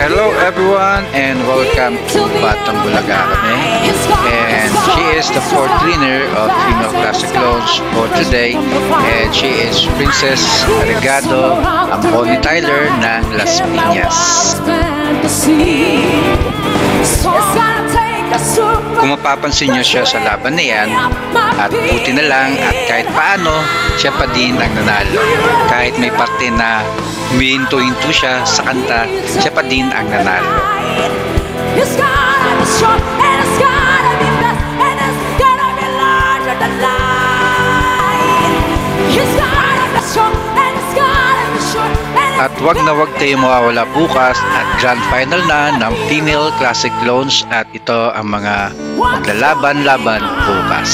Hello everyone and welcome to Batang Bulaga kami. And she is the fourth winner of Female Classic Clones for today. And she is Princess Regado Amboni Tyler ng Las Piñas. Kung mapapansin nyo siya sa laban na yan, at buti na lang at kahit paano, siya pa din ang nanalo. Kahit may parte na humihinto-hinto siya sa kanta, siya pa din ang nanalo. At wag na wag kayo mawawala bukas at grand final na ng Female Classic Clones at ito ang mga maglalaban-laban bukas.